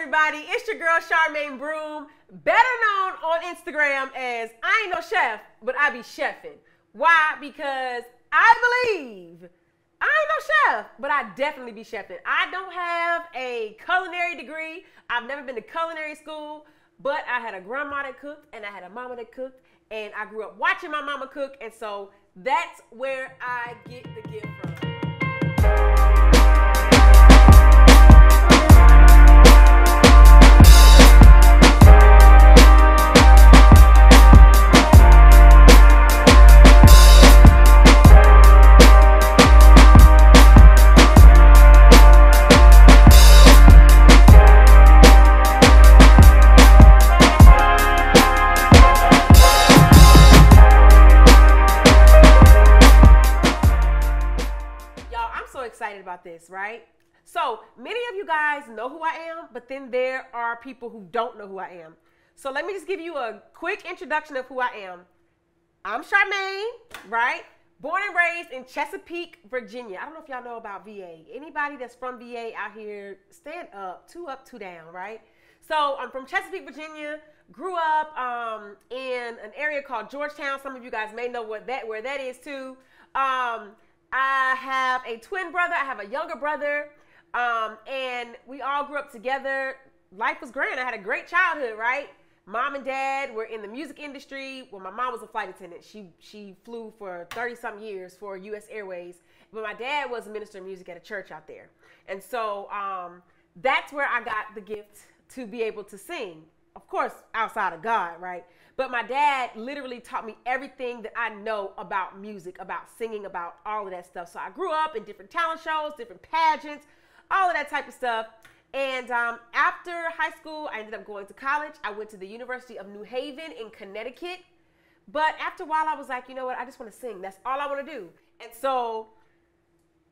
everybody? It's your girl Charmaine Broom, better known on Instagram as I ain't no chef, but I be chefing. Why? Because I believe I ain't no chef, but I definitely be chefing. I don't have a culinary degree. I've never been to culinary school, but I had a grandma that cooked and I had a mama that cooked, and I grew up watching my mama cook, and so that's where I get the gift from. About this, right? So many of you guys know who I am, but then there are people who don't know who I am. So let me just give you a quick introduction of who I am. I'm Charmaine, right? Born and raised in Chesapeake, Virginia. I don't know if y'all know about VA. Anybody that's from VA out here, stand up, two down, right? So I'm from Chesapeake, Virginia. Grew up in an area called Georgetown. Some of you guys may know where that is too. I have a twin brother. I have a younger brother, and we all grew up together. Life was great. I had a great childhood, right? Mom and dad were in the music industry. Well, my mom was a flight attendant. She flew for 30-some years for U.S. Airways, but my dad was a minister of music at a church out there. And so that's where I got the gift to be able to sing. Of course, outside of God, right? But my dad literally taught me everything that I know about music, about singing, about all of that stuff. So I grew up in different talent shows, different pageants, all of that type of stuff. And after high school, I ended up going to college. I went to the University of New Haven in Connecticut. But after a while, I was like, you know what? I just want to sing. That's all I want to do. And so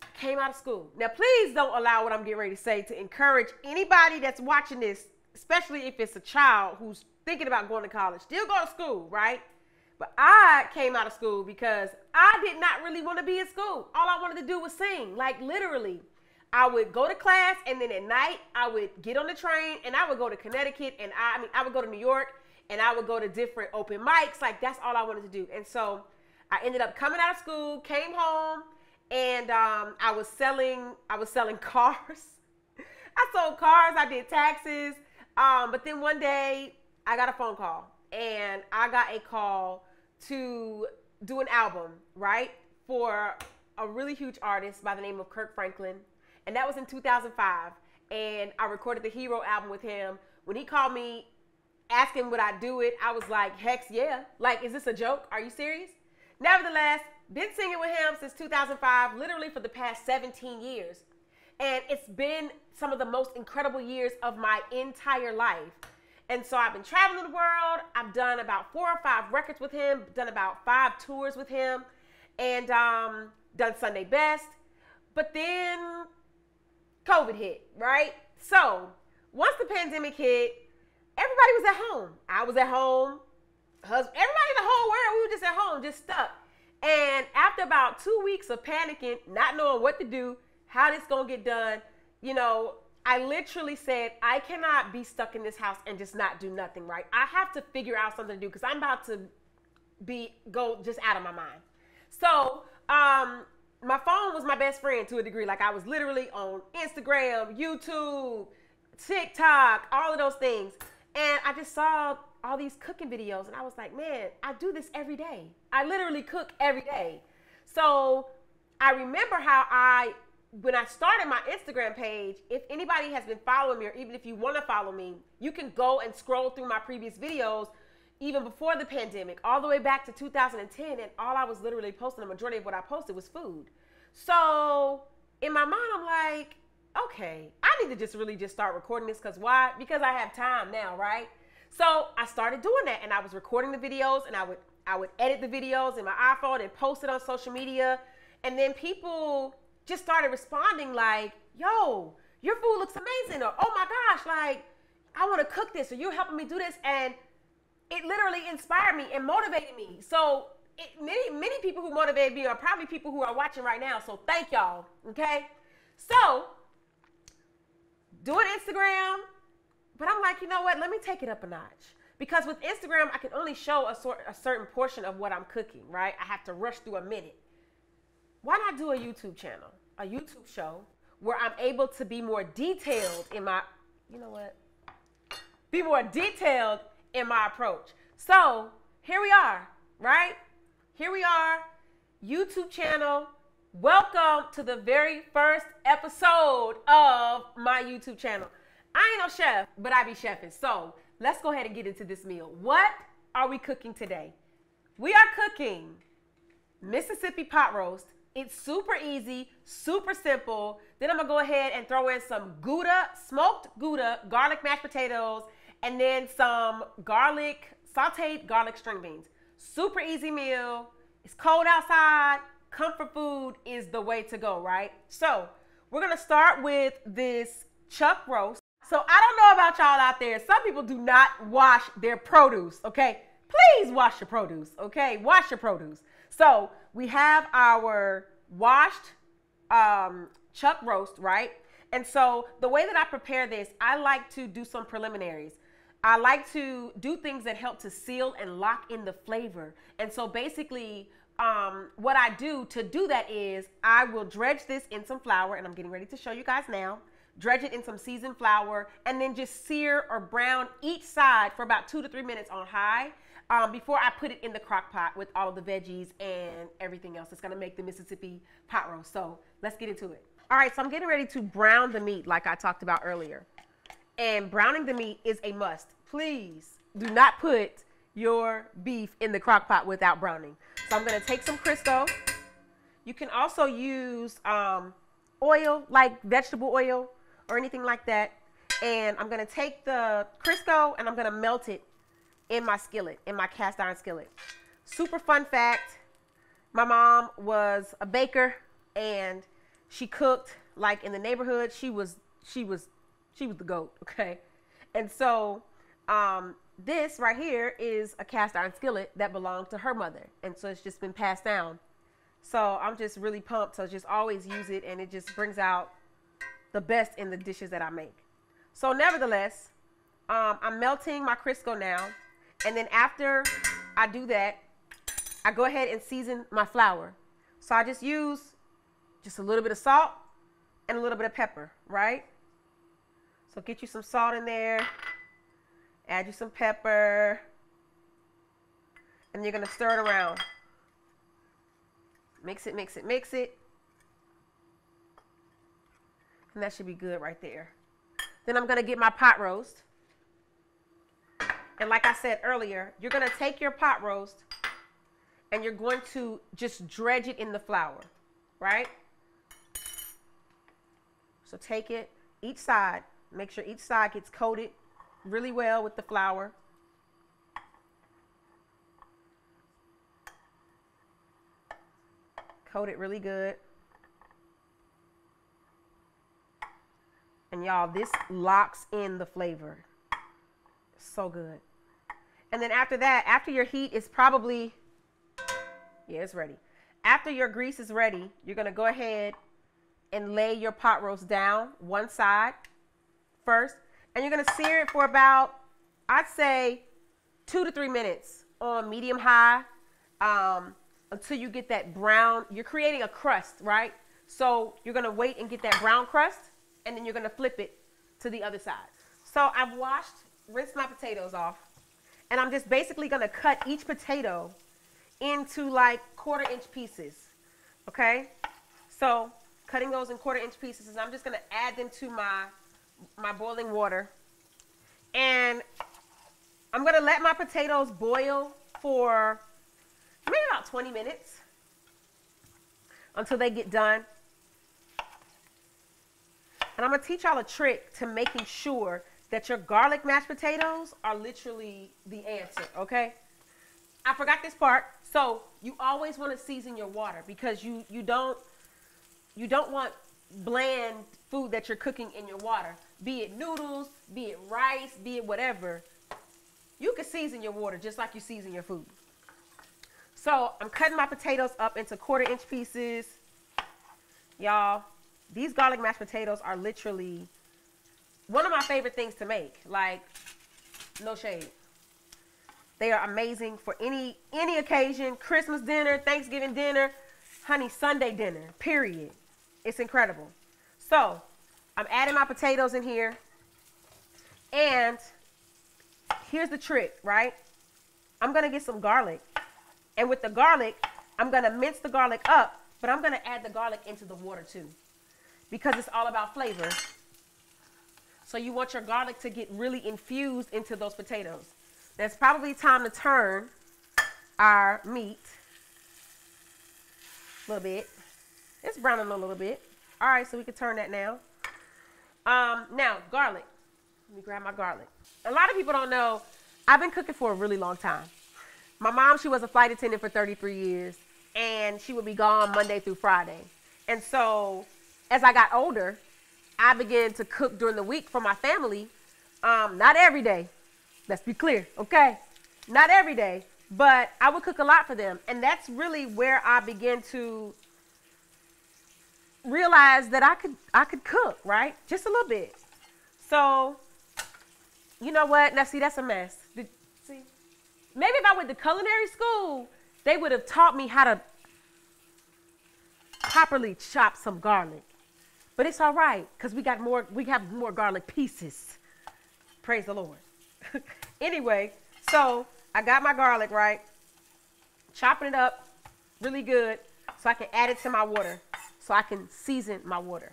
I came out of school. Now, please don't allow what I'm getting ready to say to encourage anybody that's watching this, especially if it's a child who's thinking about going to college. Still go to school, right? But I came out of school because I did not really want to be in school. All I wanted to do was sing. Like literally, I would go to class, and then at night I would get on the train and I would go to Connecticut, and I would go to New York, and I would go to different open mics. Like that's all I wanted to do. And so I ended up coming out of school, came home, and I was selling cars. I sold cars. I did taxes. But then one day I got a phone call, and I got a call to do an album, right, for a really huge artist by the name of Kirk Franklin. And that was in 2005. And I recorded the Hero album with him. When he called me asking would I do it, I was like, heck yeah. Like, is this a joke? Are you serious? Nevertheless, been singing with him since 2005, literally for the past 17 years. And it's been some of the most incredible years of my entire life. And so I've been traveling the world. I've done about 4 or 5 records with him, done about 5 tours with him, and done Sunday Best. But then COVID hit, right? So once the pandemic hit, everybody was at home. I was at home. Everybody in the whole world, we were just at home, just stuck. And after about 2 weeks of panicking, not knowing what to do, how this gonna get done, you know, I literally said, I cannot be stuck in this house and just not do nothing, right? I have to figure out something to do because I'm about to go just out of my mind. So my phone was my best friend to a degree. Like I was literally on Instagram, YouTube, TikTok, all of those things. And I just saw all these cooking videos, and I was like, man, I do this every day. I literally cook every day. So I remember how when I started my Instagram page, if anybody has been following me, or even if you want to follow me, you can go and scroll through my previous videos, even before the pandemic, all the way back to 2010. And all I was literally posting, the majority of what I posted was food. So in my mind, I'm like, okay, I need to just really start recording this. Because why? Because I have time now, right? So I started doing that, and I was recording the videos, and I would edit the videos in my iPhone and post it on social media. And then people just started responding like, yo, your food looks amazing, or oh my gosh, like I want to cook this, or you're helping me do this. And it literally inspired me and motivated me. So many people who motivated me are probably people who are watching right now. So thank y'all. Okay. So doing Instagram, But I'm like, you know what? Let me take it up a notch. Because with Instagram, I can only show a certain portion of what I'm cooking, right? I have to rush through a minute. Why not do a YouTube channel, a YouTube show where I'm able to be more detailed in my, you know what? Be more detailed in my approach. So here we are, right? Here we are, YouTube channel. Welcome to the very first episode of my YouTube channel. I ain't no chef, but I be chefing. So let's go ahead and get into this meal. What are we cooking today? We are cooking Mississippi pot roast. It's super easy, super simple. Then I'm gonna go ahead and throw in some Gouda, smoked Gouda, garlic mashed potatoes, and then some sautéed garlic string beans. Super easy meal. It's cold outside. Comfort food is the way to go, right? So we're gonna start with this chuck roast. So I don't know about y'all out there. Some people do not wash their produce, okay? Please wash your produce, okay? Wash your produce. So we have our washed chuck roast, right? And so the way that I prepare this, I like to do some preliminaries. I like to do things that help to seal and lock in the flavor. And so basically what I do to do that is I will dredge this in some flour, and I'm getting ready to show you guys now. Dredge it in some seasoned flour, and then just sear or brown each side for about 2 to 3 minutes on high before I put it in the crock pot with all of the veggies and everything else that's gonna make the Mississippi pot roast. So let's get into it. All right, so I'm getting ready to brown the meat like I talked about earlier. And browning the meat is a must. Please do not put your beef in the crock pot without browning. So I'm gonna take some Crisco. You can also use oil, like vegetable oil or anything like that. And I'm gonna take the Crisco and I'm gonna melt it in my skillet, in my cast iron skillet. Super fun fact, my mom was a baker and she cooked like in the neighborhood. She was the GOAT, okay? And so this right here is a cast iron skillet that belonged to her mother. And so it's just been passed down. So I'm just really pumped to just always use it, and it just brings out the best in the dishes that I make. So nevertheless, I'm melting my Crisco now. And then after I do that, I go ahead and season my flour. So I just use just a little bit of salt and a little bit of pepper, right? So get you some salt in there, add you some pepper, and you're gonna stir it around. Mix it, mix it, mix it. And that should be good right there. Then I'm gonna get my pot roast. And like I said earlier, you're gonna take your pot roast and you're going to just dredge it in the flour, right? So take it, each side, make sure each side gets coated really well with the flour. Coat it really good. And y'all, this locks in the flavor. So good. And then after that, after your heat is probably, yeah, it's ready. After your grease is ready, you're gonna go ahead and lay your pot roast down one side first. And you're gonna sear it for about, I'd say 2 to 3 minutes on medium high until you get that brown. You're creating a crust, right? So you're gonna wait and get that brown crust, and then you're gonna flip it to the other side. So I've rinsed my potatoes off, and I'm just basically gonna cut each potato into like 1/4-inch pieces, okay? So cutting those in 1/4-inch pieces, and I'm just gonna add them to my boiling water. And I'm gonna let my potatoes boil for maybe about 20 minutes until they get done. And I'm gonna teach y'all a trick to making sure that your garlic mashed potatoes are literally the answer, okay? I forgot this part. So you always wanna season your water because you don't want bland food that you're cooking in your water, be it noodles, be it rice, be it whatever. You can season your water just like you season your food. So I'm cutting my potatoes up into 1/4-inch pieces. Y'all, these garlic mashed potatoes are literally one of my favorite things to make. Like, no shade. They are amazing for any occasion. Christmas dinner, Thanksgiving dinner, honey, Sunday dinner, period. It's incredible. So, I'm adding my potatoes in here. And here's the trick, right? I'm going to get some garlic. And with the garlic, I'm going to mince the garlic up, but I'm going to add the garlic into the water too, because it's all about flavor. So you want your garlic to get really infused into those potatoes. It's probably time to turn our meat a little bit. It's browning a little bit. All right, so we can turn that now. Now, garlic. Let me grab my garlic. A lot of people don't know, I've been cooking for a really long time. My mom, she was a flight attendant for 33 years, and she would be gone Monday through Friday. And so as I got older, I began to cook during the week for my family. Not every day. Let's be clear, okay? Not every day, but I would cook a lot for them. And that's really where I began to realize that I could cook, right? Just a little bit. So, you know what? Now, see, that's a mess. See? Maybe if I went to culinary school, they would have taught me how to properly chop some garlic. But it's all right, because we have more garlic pieces. Praise the Lord. Anyway, so I got my garlic, right? Chopping it up really good so I can add it to my water, so I can season my water.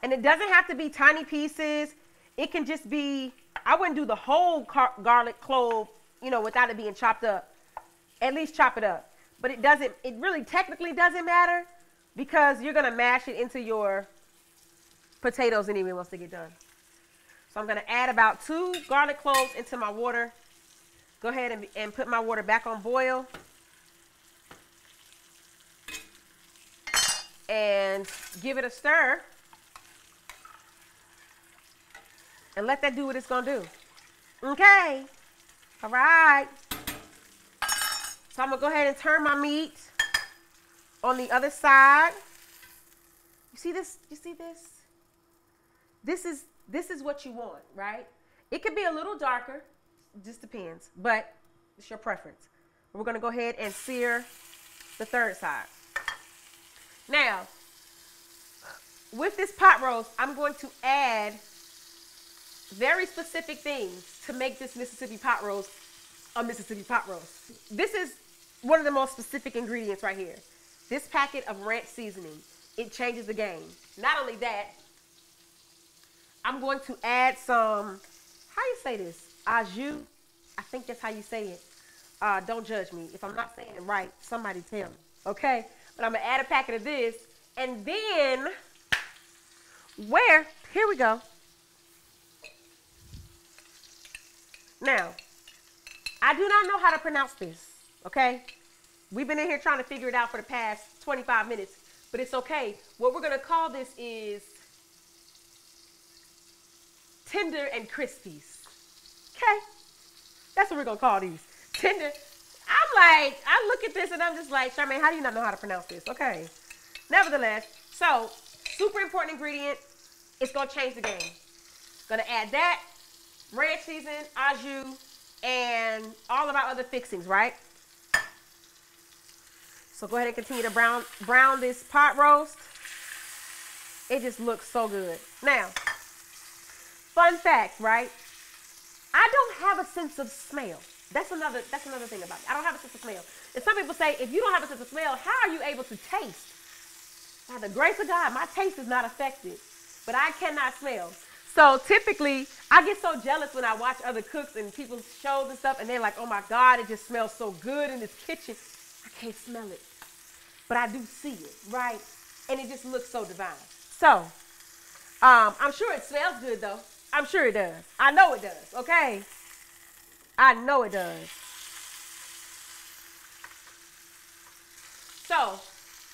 And it doesn't have to be tiny pieces. It can just be, I wouldn't do the whole garlic clove, you know, without it being chopped up. At least chop it up. But it really technically doesn't matter, because you're going to mash it into your potatoes anyway once they get done. So I'm going to add about 2 garlic cloves into my water. Go ahead and put my water back on boil. And give it a stir. And let that do what it's going to do. Okay. All right. So I'm going to go ahead and turn my meat on the other side. You see this? You see this? This is what you want, right? It could be a little darker. It just depends. But it's your preference. We're going to go ahead and sear the third side. Now, with this pot roast, I'm going to add very specific things to make this Mississippi pot roast a Mississippi pot roast. This is one of the most specific ingredients right here. This packet of ranch seasoning, it changes the game. Not only that, I'm going to add some, how you say this? Au jus? I think that's how you say it. Don't judge me. If I'm not saying it right, somebody tell me, okay? But I'm going to add a packet of this. And then, here we go. Now, I do not know how to pronounce this, okay? We've been in here trying to figure it out for the past 25 minutes, but it's okay. What we're going to call this is tender and crispies. Okay? That's what we're going to call these. Tender. I look at this and I'm just like, Charmaine, how do you not know how to pronounce this? Okay. Nevertheless, so super important ingredient. It's going to change the game. Going to add that, ranch season, au jus, and all of our other fixings, right? So go ahead and continue to brown this pot roast. It just looks so good. Now, fun fact, right? I don't have a sense of smell. That's another thing about it. I don't have a sense of smell. And some people say, if you don't have a sense of smell, how are you able to taste? By the grace of God, my taste is not affected, but I cannot smell. So typically, I get so jealous when I watch other cooks and people's shows and stuff, and they're like, oh my God, it just smells so good in this kitchen. I can't smell it, but I do see it, right? And it just looks so divine. So, I'm sure it smells good though. I'm sure it does. I know it does, okay? I know it does. So,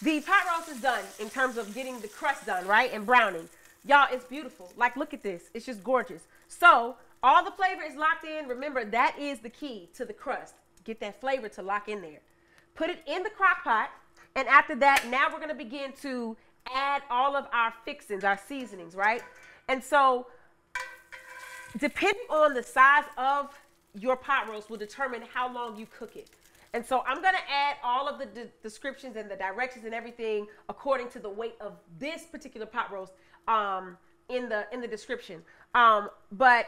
the pot roast is done in terms of getting the crust done, right? And browning. Y'all, it's beautiful. Like, look at this. It's just gorgeous. So, all the flavor is locked in. Remember, that is the key to the crust. Get that flavor to lock in there. Put it in the crock pot. And after that, now we're going to begin to add all of our fixings, our seasonings, right? And so depending on the size of your pot roast will determine how long you cook it. And so I'm going to add all of the descriptions and the directions and everything according to the weight of this particular pot roast in the description. But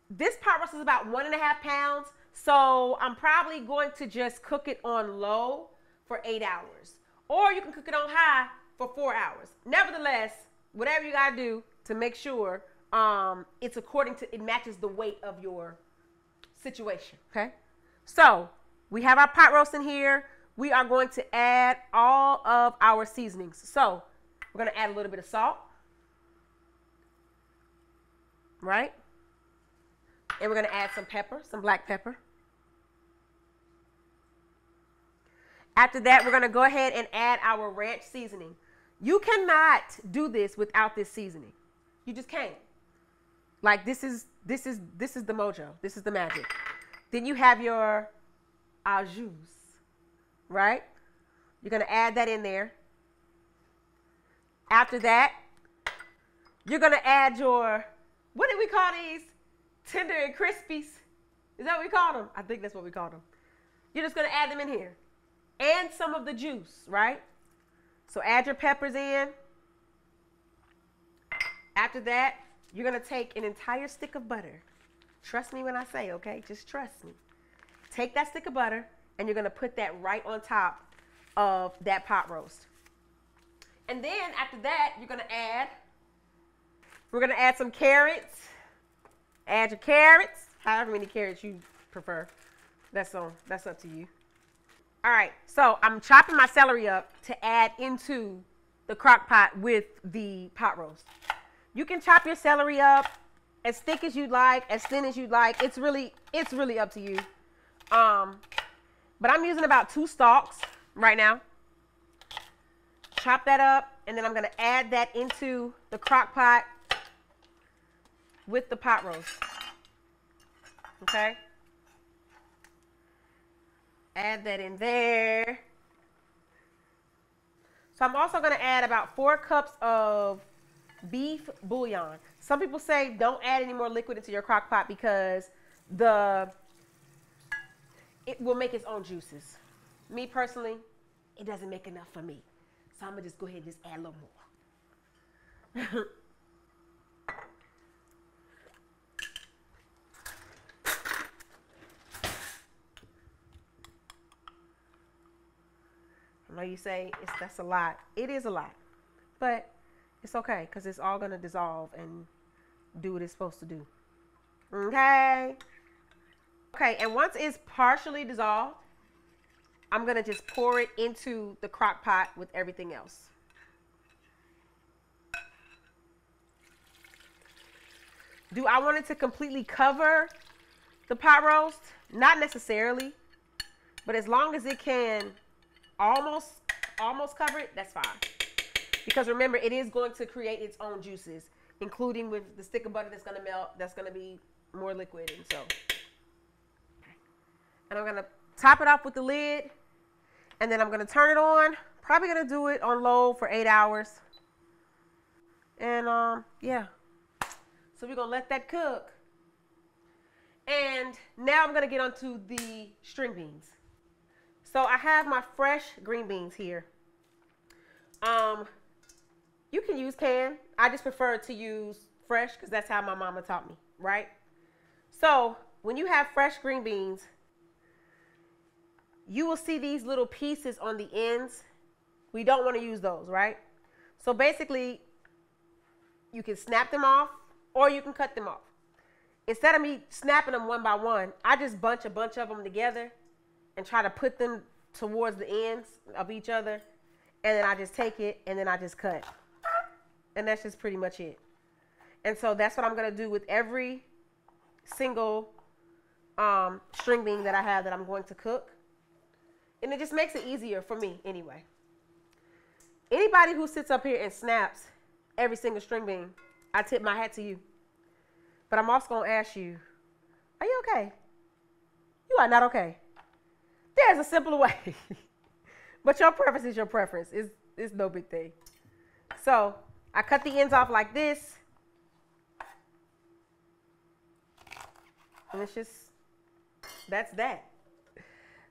this pot roast is about 1.5 pounds. So I'm probably going to just cook it on low for 8 hours. Or you can cook it on high for 4 hours. Nevertheless, whatever you got to do to make sure it matches the weight of your situation. Okay. So we have our pot roast in here. We are going to add all of our seasonings. So we're going to add a little bit of salt. Right? And we're going to add some pepper, some black pepper. After that, we're going to go ahead and add our ranch seasoning. You cannot do this without this seasoning. You just can't. Like this is the mojo. This is the magic. Then you have your au jus, right? You're going to add that in there. After that, you're going to add your, what did we call these? Tender and crispies. Is that what we call them? I think that's what we call them. You're just going to add them in here. And some of the juice, right? So add your peppers in. After that, you're going to take an entire stick of butter. Trust me when I say, okay? Just trust me. Take that stick of butter, and you're going to put that right on top of that pot roast. And then after that, we're going to add some carrots. Add your carrots, however many carrots you prefer. That's up to you. All right, so I'm chopping my celery up to add into the crock pot with the pot roast. You can chop your celery up as thick as you'd like, as thin as you'd like. It's really up to you. But I'm using about 2 stalks right now. Chop that up, and then I'm going to add that into the crock pot with the pot roast. Okay? Add that in there. So I'm also going to add about 4 cups of beef bouillon. Some people say don't add any more liquid into your crock pot because it will make its own juices. Me personally, it doesn't make enough for me. So I'm going to just go ahead and just add a little more. I know you say that's a lot. It is a lot. But it's okay because it's all going to dissolve and do what it's supposed to do. Okay? Okay, and once it's partially dissolved, I'm going to just pour it into the crock pot with everything else. Do I want it to completely cover the pot roast? Not necessarily, but as long as it can almost cover it, that's fine. Because remember, it is going to create its own juices, including with the stick of butter that's going to melt, that's going to be more liquid. And I'm going to top it off with the lid, and then I'm going to turn it on. Probably going to do it on low for 8 hours. And yeah. So we're going to let that cook. And now I'm going to get onto the string beans. So I have my fresh green beans here. You can use canned. I just prefer to use fresh because that's how my mama taught me, right? So when you have fresh green beans, you will see these little pieces on the ends. We don't want to use those, right? So basically, you can snap them off or you can cut them off. Instead of me snapping them one by one, I just bunch a bunch of them together and try to put them towards the ends of each other. And then I just take it and then I just cut. And that's just pretty much it. And so that's what I'm going to do with every single string bean that I have that I'm going to cook. And it just makes it easier for me anyway. Anybody who sits up here and snaps every single string bean, I tip my hat to you. But I'm also going to ask you, are you okay? You are not okay. There's a simpler way. But your preference is your preference. It's no big thing. So I cut the ends off like this. And it's just, that's that.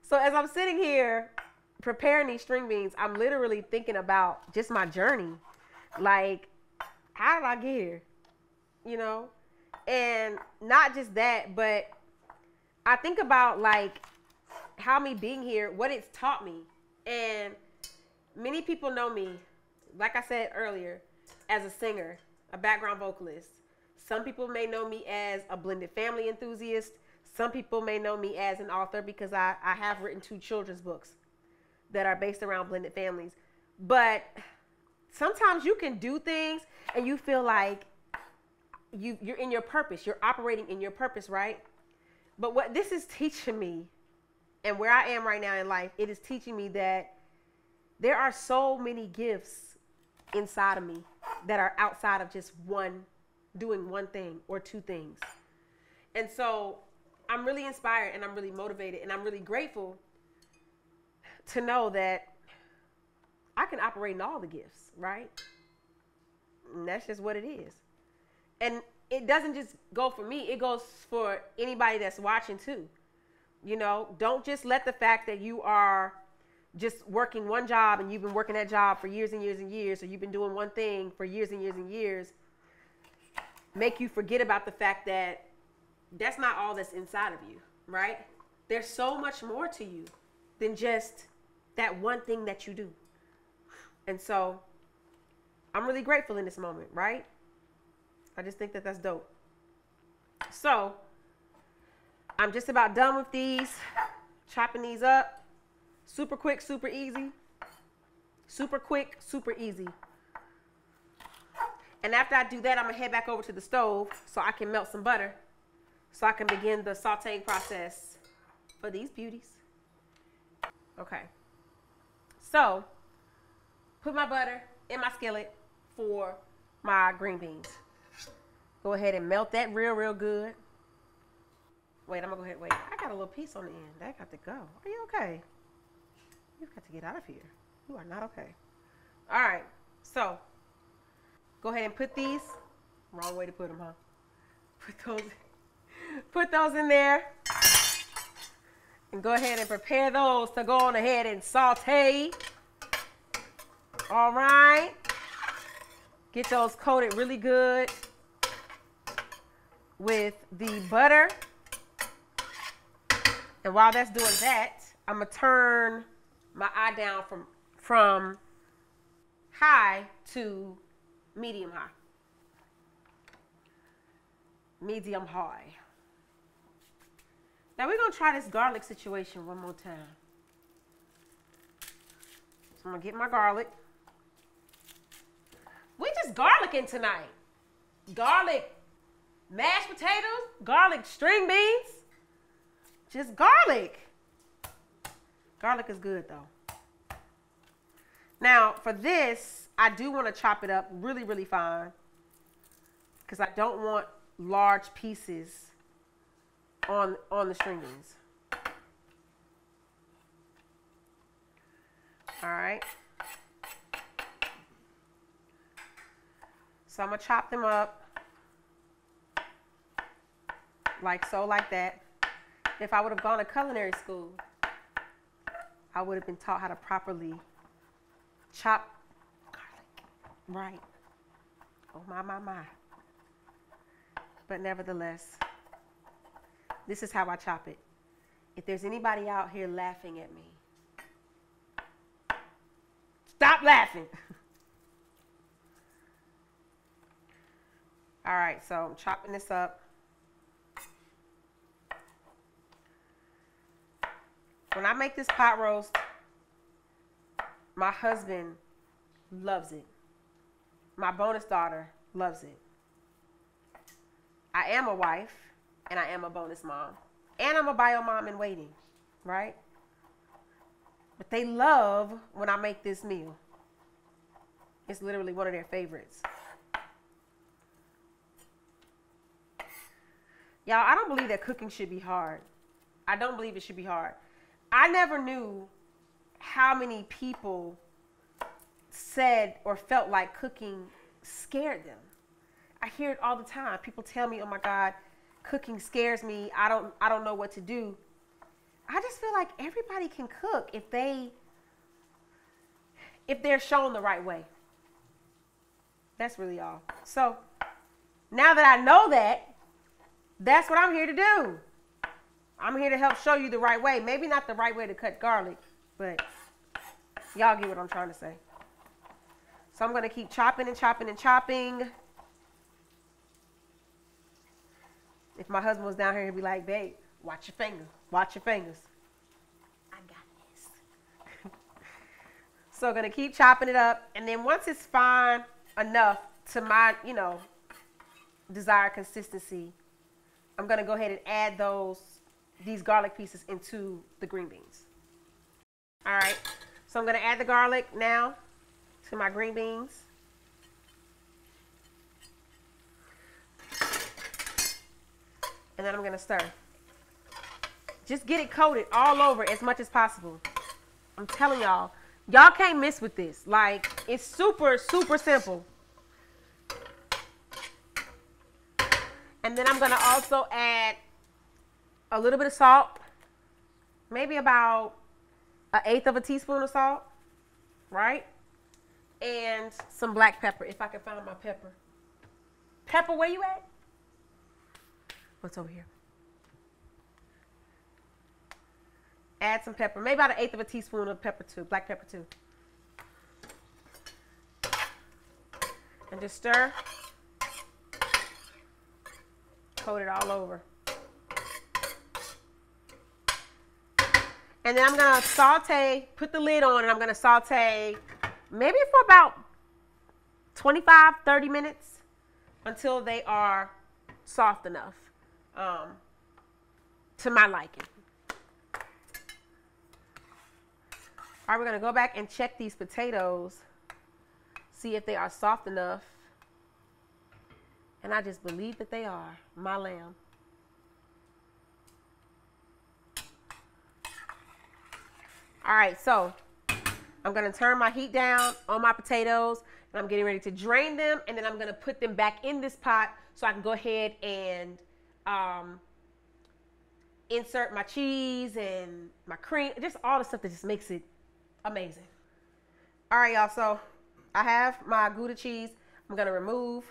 So as I'm sitting here preparing these string beans, I'm literally thinking about just my journey. Like, how did I get here? You know? And not just that, but I think about like how me being here, what it's taught me. And many people know me, like I said earlier, as a singer, a background vocalist. Some people may know me as a blended family enthusiast. Some people may know me as an author because I have written 2 children's books that are based around blended families. But sometimes you can do things and you feel like you're in your purpose. You're operating in your purpose, right? But what this is teaching me, and where I am right now in life, it is teaching me that there are so many gifts inside of me that are outside of just doing one thing or 2 things. And so I'm really inspired and I'm really motivated and I'm really grateful to know that I can operate in all the gifts, right? And that's just what it is. And it doesn't just go for me. It goes for anybody that's watching too. You know, don't just let the fact that you are just working one job and you've been working that job for years and years and years, or you've been doing one thing for years and years and years, make you forget about the fact that that's not all that's inside of you, right? There's so much more to you than just that one thing that you do. And so I'm really grateful in this moment, right? I just think that that's dope. So I'm just about done with these, chopping these up. Super quick, super easy. Super quick, super easy. And after I do that, I'm going to head back over to the stove so I can melt some butter so I can begin the sauteing process for these beauties. Okay. So, put my butter in my skillet for my green beans. Go ahead and melt that real good. Wait, I'm going to go ahead. Wait, I got a little piece on the end. That got to go. Are you okay? You've got to get out of here. You are not okay. All right. So, go ahead and put these. Wrong way to put them, huh? Put those in there. And go ahead and prepare those to go on ahead and saute. All right. Get those coated really good with the butter. And while that's doing that, I'm going to turn my eye down from high to medium high. Medium high. Now we're going to try this garlic situation one more time. So I'm going to get my garlic. We just garlicking tonight. Garlic mashed potatoes, garlic string beans, just garlic. Garlic is good though. Now for this, I do want to chop it up really fine because I don't want large pieces on the string beans. All right. So I'm going to chop them up like so, like that. If I would have gone to culinary school, I would have been taught how to properly chop garlic. Right. Oh, my. But nevertheless, this is how I chop it. If there's anybody out here laughing at me, stop laughing. All right, so I'm chopping this up. When I make this pot roast, my husband loves it. My bonus daughter loves it. I am a wife, and I am a bonus mom. And I'm a bio mom in waiting, right? But they love when I make this meal. It's literally one of their favorites. Y'all, I don't believe that cooking should be hard. I don't believe it should be hard. I never knew how many people said or felt like cooking scared them. I hear it all the time. People tell me, oh my God, cooking scares me. I don't know what to do. I just feel like everybody can cook if they're shown the right way. That's really all. So now that I know that, that's what I'm here to do. I'm here to help show you the right way. Maybe not the right way to cut garlic, but y'all get what I'm trying to say. So I'm going to keep chopping and chopping and chopping. If my husband was down here, he'd be like, babe, watch your fingers. Watch your fingers. I got this. So I'm going to keep chopping it up. And then once it's fine enough to my, desired consistency, I'm going to go ahead and add these garlic pieces into the green beans. All right. So I'm going to add the garlic now to my green beans. And then I'm going to stir. Just get it coated all over as much as possible. I'm telling y'all, y'all can't miss with this. Like, it's super, super simple. And then I'm going to also add a little bit of salt. Maybe about 1/8 of a teaspoon of salt. Right? And some black pepper, if I can find my pepper. Pepper, where you at? What's over here? Add some pepper, maybe about 1/8 of a teaspoon of pepper too, black pepper too. And just stir. Coat it all over. And then I'm going to saute, put the lid on, and I'm going to saute maybe for about 25, 30 minutes until they are soft enough to my liking. All right, we're going to go back and check these potatoes, see if they are soft enough. And I just believe that they are, my lamb. All right, so I'm going to turn my heat down on my potatoes, and I'm getting ready to drain them, and then I'm going to put them back in this pot so I can go ahead and insert my cheese and my cream, just all the stuff that just makes it amazing. All right, y'all, so I have my Gouda cheese. I'm going to remove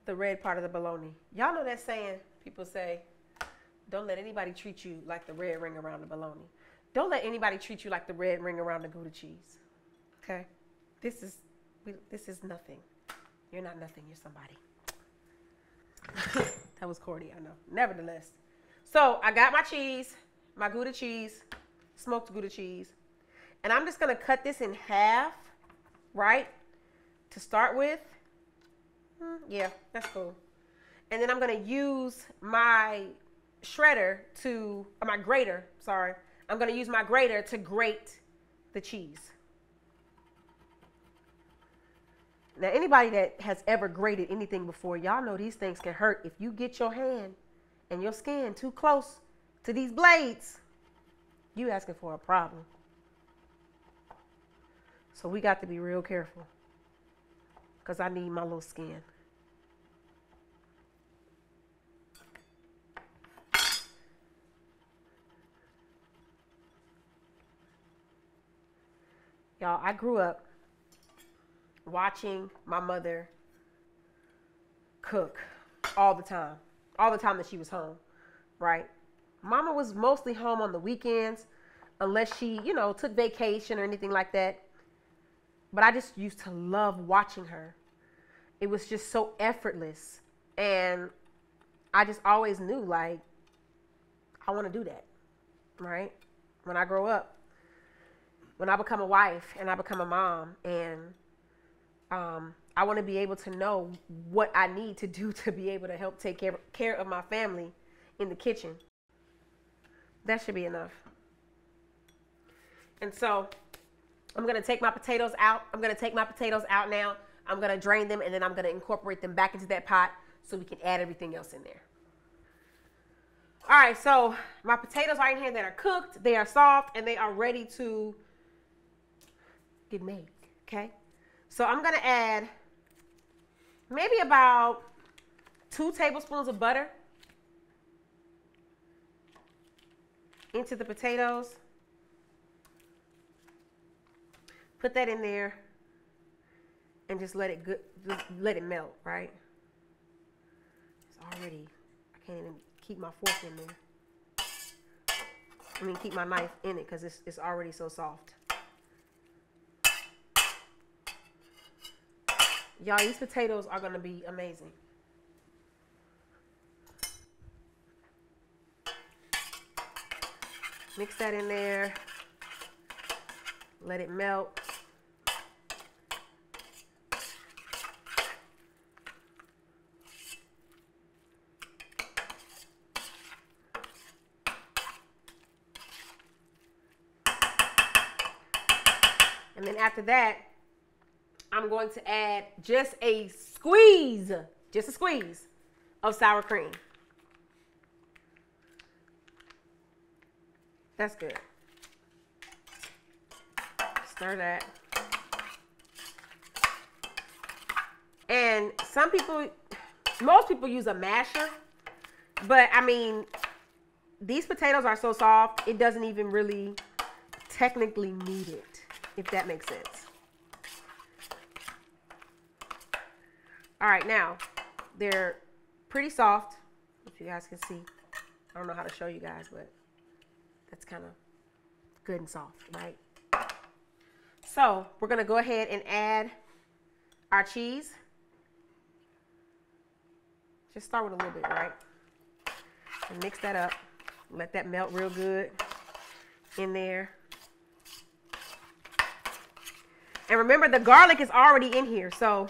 the red part of the bologna. Y'all know that saying, people say, don't let anybody treat you like the red ring around the bologna. Don't let anybody treat you like the red ring around the Gouda cheese. Okay? This is nothing. You're not nothing. You're somebody. That was corny, I know. Nevertheless. So I got my cheese, my Gouda cheese, smoked Gouda cheese. And I'm just going to cut this in half, right? To start with. Yeah, that's cool. And then I'm going to use my grater, sorry. I'm going to use my grater to grate the cheese. Now, anybody that has ever grated anything before, y'all know these things can hurt. If you get your hand and your skin too close to these blades, you asking for a problem. So we got to be real careful because I need my little skin. Y'all, I grew up watching my mother cook all the time that she was home, right? Mama was mostly home on the weekends unless she, took vacation or anything like that. But I just used to love watching her. It was just so effortless. And I just always knew, like, I want to do that, right? When I grow up. When I become a wife and I become a mom, and I want to be able to know what I need to do to be able to help take care of my family in the kitchen. That should be enough. And so I'm going to take my potatoes out. Now. I'm going to drain them, and then I'm going to incorporate them back into that pot so we can add everything else in there. All right, so my potatoes are in here that are cooked. They are soft, and they are ready to get made, okay? So I'm gonna add maybe about 2 tablespoons of butter into the potatoes. Put that in there and just let it melt, right? It's already, I can't even keep my fork in there. I mean, keep my knife in it because it's already so soft. Y'all, these potatoes are gonna be amazing. Mix that in there. Let it melt. And then after that, I'm going to add just a squeeze of sour cream. That's good. Stir that. And most people use a masher, but I mean, these potatoes are so soft, it doesn't even really technically need it, if that makes sense. All right, now they're pretty soft, if you guys can see. I don't know how to show you guys, but that's kind of good and soft, right? So we're gonna go ahead and add our cheese. Just start with a little bit, right? And mix that up. Let that melt real good in there. And remember, the garlic is already in here, so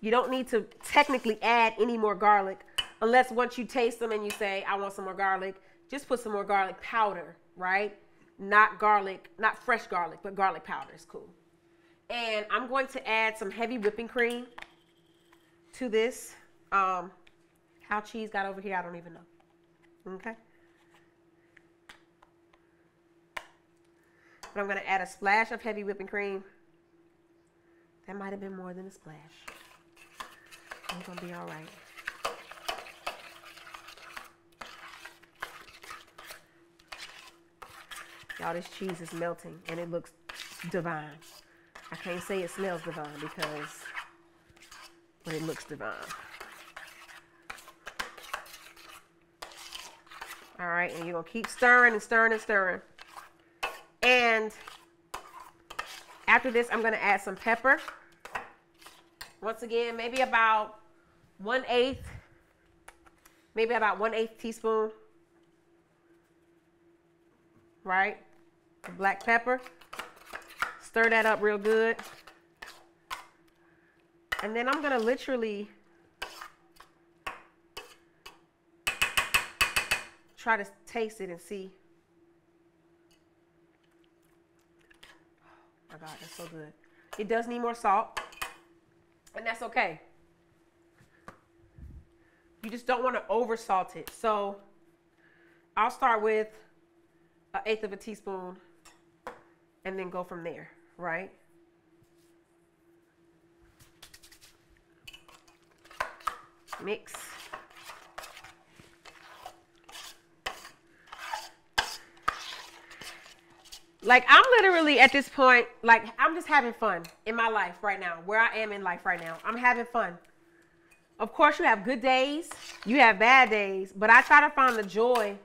you don't need to technically add any more garlic unless once you taste them and you say, I want some more garlic, just put some more garlic powder, right? Not garlic, not fresh garlic, but garlic powder is cool. And I'm going to add some heavy whipping cream to this. How cheese got over here, I don't even know. Okay. But I'm going to add a splash of heavy whipping cream. That might have been more than a splash. It's going to be all right. Y'all, this cheese is melting and it looks divine. I can't say it smells divine but it looks divine. All right, and you're going to keep stirring and stirring and stirring. And after this, I'm going to add some pepper. Once again, maybe about 1/8 teaspoon. Right? The black pepper. Stir that up real good. And then I'm going to literally try to taste it and see. Oh my God, that's so good. It does need more salt, and that's okay. You just don't want to over salt it. So I'll start with 1/8 of a teaspoon and then go from there, right? Mix. Like, I'm literally at this point, like, I'm just having fun in my life right now, where I am in life right now. I'm having fun. Of course, you have good days, you have bad days, but I try to find the joy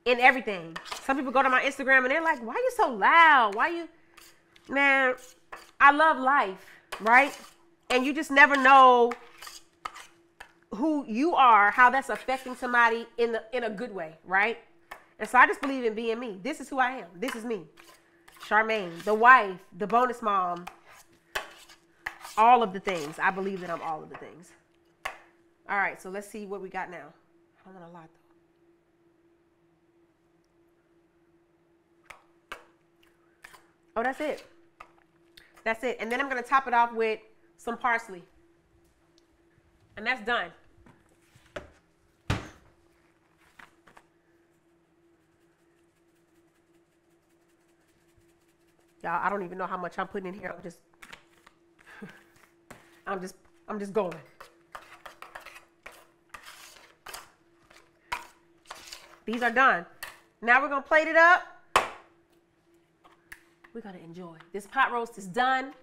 in everything. Some people go to my Instagram and they're like, why are you so loud? Man, I love life, right? And you just never know who you are, how that's affecting somebody in a good way, right? And so I just believe in being me. This is who I am. This is me. Charmaine, the wife, the bonus mom, all of the things. I believe that I'm all of the things. All right, so let's see what we got now. I don't want a lot, though. Oh, that's it. That's it. And then I'm going to top it off with some parsley. And that's done. Y'all, I don't even know how much I'm putting in here. I'm just going. These are done. Now we're gonna plate it up. We're gonna enjoy. This pot roast is done.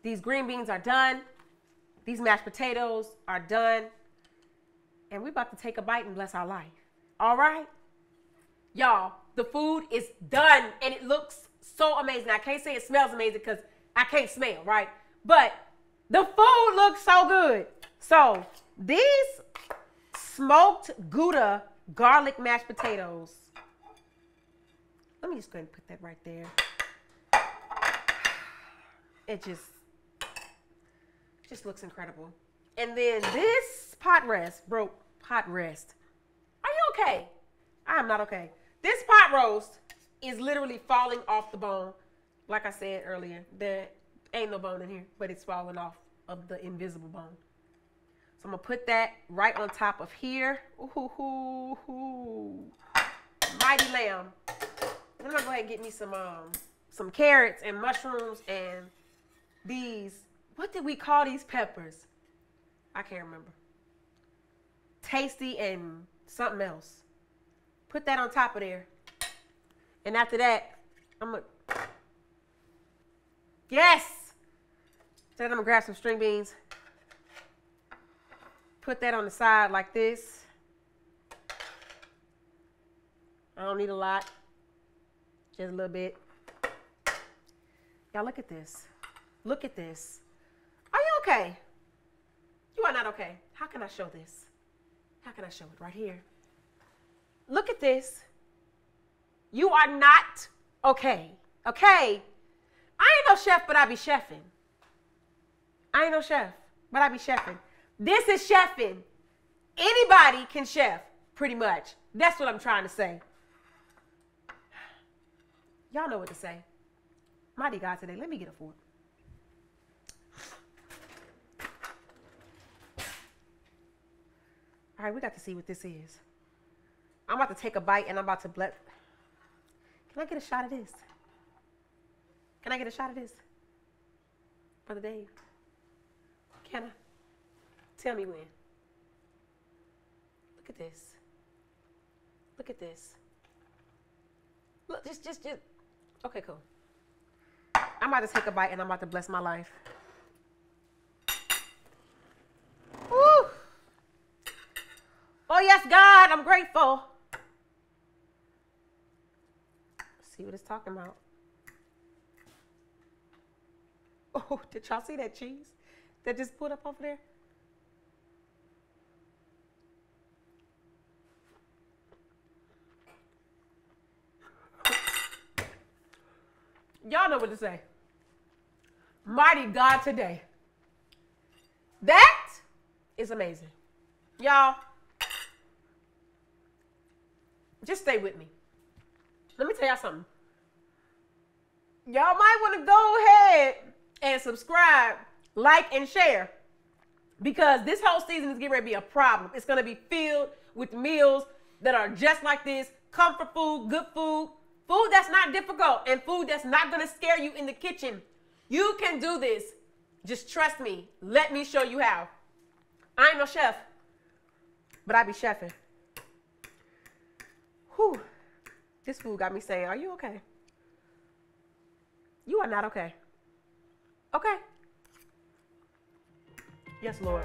These green beans are done. These mashed potatoes are done. And we're about to take a bite and bless our life. All right? Y'all, the food is done and it looks so amazing. I can't say it smells amazing because I can't smell, right? But the food looks so good. So these smoked Gouda garlic mashed potatoes. Let me just go ahead and put that right there. It just looks incredible. And then this pot rest. Are you okay? I am not okay. This pot roast is literally falling off the bone. Like I said earlier, there ain't no bone in here, but it's falling off of the invisible bone. So I'm gonna put that right on top of here. Ooh, mighty lamb. Then I'm gonna go ahead and get me some carrots and mushrooms and these. What did we call these peppers? I can't remember. Tasty and something else. Put that on top of there. And after that, yes! So then I'm gonna grab some string beans. Put that on the side like this. I don't need a lot. Just a little bit. Y'all, look at this. Look at this. Are you okay? You are not okay. How can I show this? How can I show it? Right here. Look at this. You are not okay. Okay? I ain't no chef, but I be chefing. I ain't no chef, but I be chefing. This is chefing. Anybody can chef, pretty much. That's what I'm trying to say. Y'all know what to say. Mighty God today. Let me get a fork. All right, we got to see what this is. I'm about to take a bite and I'm about to bless. Can I get a shot of this? Can I get a shot of this? Brother Dave? Can I? Tell me when. Look at this. Look at this. Look, just. Okay, cool. I'm about to take a bite and I'm about to bless my life. Woo! Oh, yes, God, I'm grateful. Let's see what it's talking about. Oh, did y'all see that cheese that just put up over there? Y'all know what to say. Mighty God today. That is amazing. Y'all, just stay with me. Let me tell y'all something. Y'all might want to go ahead and subscribe, like, and share. Because this whole season is getting ready to be a problem. It's going to be filled with meals that are just like this. Comfort food, good food. Food that's not difficult and food that's not going to scare you in the kitchen. You can do this. Just trust me. Let me show you how. I ain't no chef, but I be chefing. Whew. This food got me saying, are you okay? You are not okay. Okay. Yes, Lord.